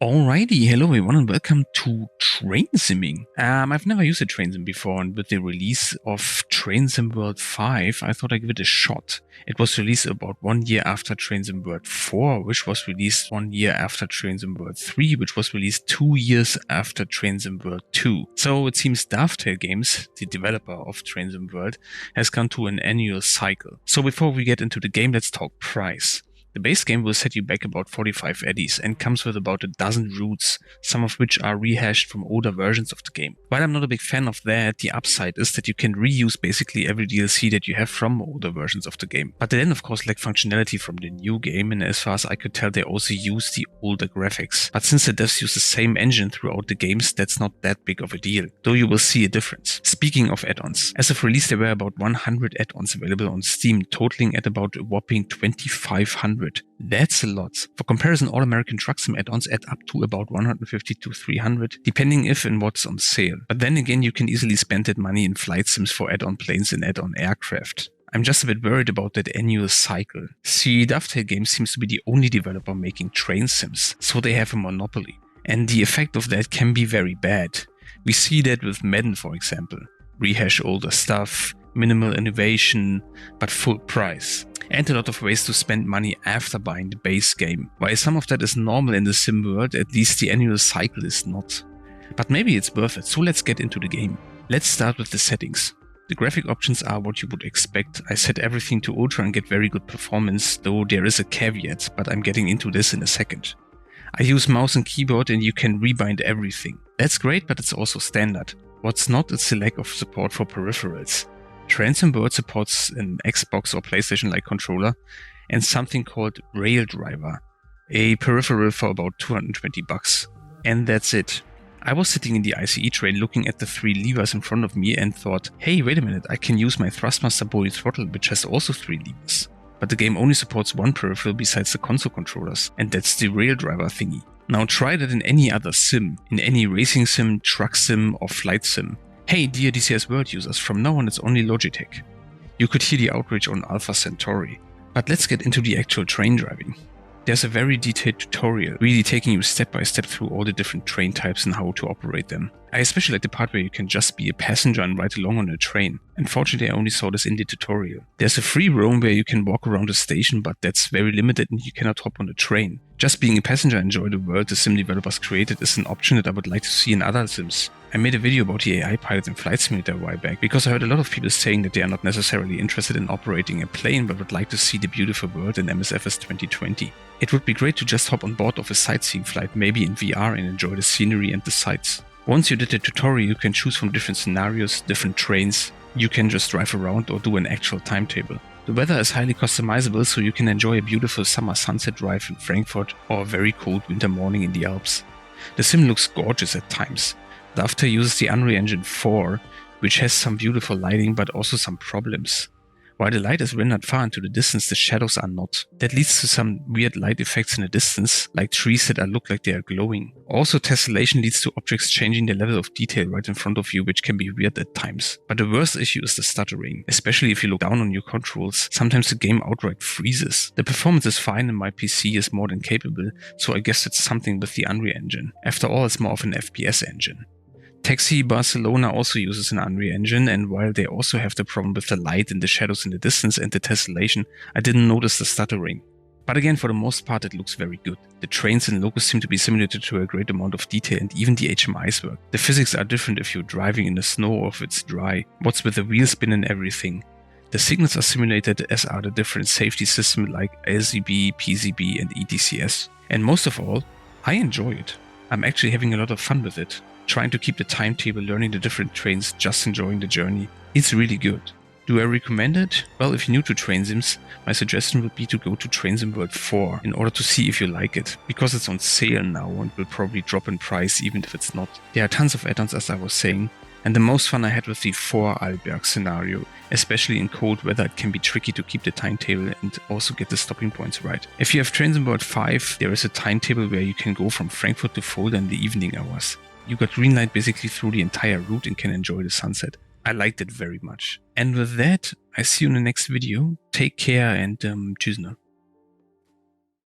Alrighty, hello everyone and welcome to Train Simming. I've never used a Train Sim before, and with the release of Train Sim World 5, I thought I'd give it a shot. It was released about 1 year after Train Sim World 4, which was released 1 year after Train Sim World 3, which was released 2 years after Train Sim World 2. So it seems Dovetail Games, the developer of Train Sim World, has gone to an annual cycle. So before we get into the game, let's talk price. The base game will set you back about 45 eddies and comes with about a dozen routes, some of which are rehashed from older versions of the game. While I'm not a big fan of that, the upside is that you can reuse basically every DLC that you have from older versions of the game. But they then of course lack functionality from the new game, and as far as I could tell they also use the older graphics. But since the devs use the same engine throughout the games, that's not that big of a deal, though you will see a difference. Speaking of add-ons, as of release there were about 100 add-ons available on Steam, totaling at about a whopping 2,500. That's a lot. For comparison, all American Truck Sim add-ons add up to about 150 to 300, depending if and what's on sale. But then again, you can easily spend that money in flight sims for add-on planes and add-on aircraft. I'm just a bit worried about that annual cycle. See, Dovetail Games seems to be the only developer making train sims, so they have a monopoly. And the effect of that can be very bad. We see that with Madden, for example. Rehash older stuff, minimal innovation, but full price. And a lot of ways to spend money after buying the base game. While some of that is normal in the sim world, at least the annual cycle is not. But maybe it's worth it, so let's get into the game. Let's start with the settings. The graphic options are what you would expect. I set everything to ultra and get very good performance, though there is a caveat, but I'm getting into this in a second. I use mouse and keyboard and you can rebind everything. That's great, but it's also standard. What's not is the lack of support for peripherals. Train Sim World supports an Xbox or PlayStation-like controller and something called Rail Driver, a peripheral for about 220 bucks. And that's it. I was sitting in the ICE train looking at the 3 levers in front of me and thought, hey, wait a minute, I can use my Thrustmaster Bully Throttle, which has also 3 levers. But the game only supports one peripheral besides the console controllers, and that's the Rail Driver thingy. Now try that in any other sim, in any racing sim, truck sim or flight sim. Hey dear DCS World users, from now on it's only Logitech. You could hear the outrage on Alpha Centauri. But let's get into the actual train driving. There's a very detailed tutorial, really taking you step by step through all the different train types and how to operate them. I especially like the part where you can just be a passenger and ride along on a train. Unfortunately, I only saw this in the tutorial. There's a free roam where you can walk around the station, but that's very limited and you cannot hop on a train. Just being a passenger and enjoy the world the sim developers created is an option that I would like to see in other sims. I made a video about the AI pilot in Flight Simulator a while back because I heard a lot of people saying that they are not necessarily interested in operating a plane but would like to see the beautiful world in MSFS 2020. It would be great to just hop on board of a sightseeing flight, maybe in VR, and enjoy the scenery and the sights. Once you did the tutorial, you can choose from different scenarios, different trains. You can just drive around or do an actual timetable. The weather is highly customizable, so you can enjoy a beautiful summer sunset drive in Frankfurt or a very cold winter morning in the Alps. The sim looks gorgeous at times. Dovetail uses the Unreal Engine 4, which has some beautiful lighting but also some problems. While the light is rendered far into the distance, the shadows are not. That leads to some weird light effects in the distance, like trees that look like they are glowing. Also, tessellation leads to objects changing their level of detail right in front of you, which can be weird at times. But the worst issue is the stuttering, especially if you look down on your controls. Sometimes the game outright freezes. The performance is fine and my PC is more than capable, so I guess it's something with the Unreal Engine. After all, it's more of an FPS engine. Taxi Barcelona also uses an Unreal Engine, and while they also have the problem with the light and the shadows in the distance and the tessellation, I didn't notice the stuttering. But again, for the most part it looks very good. The trains and locos seem to be simulated to a great amount of detail, and even the HMIs work. The physics are different if you're driving in the snow or if it's dry, what's with the wheel spin and everything. The signals are simulated, as are the different safety systems like LZB, PZB and ETCS. And most of all, I enjoy it. I'm actually having a lot of fun with it. Trying to keep the timetable, learning the different trains, just enjoying the journey. It's really good. Do I recommend it? Well, if you're new to Train Sims, my suggestion would be to go to Train Sim World 4 in order to see if you like it, because it's on sale now and will probably drop in price even if it's not. There are tons of add-ons, as I was saying, and the most fun I had with the Vorarlberg scenario. Especially in cold weather, it can be tricky to keep the timetable and also get the stopping points right. If you have Train Sim World 5, there is a timetable where you can go from Frankfurt to Fulda in the evening hours. You got green light basically through the entire route and can enjoy the sunset. I liked it very much. And with that, I see you in the next video. Take care and tschüss.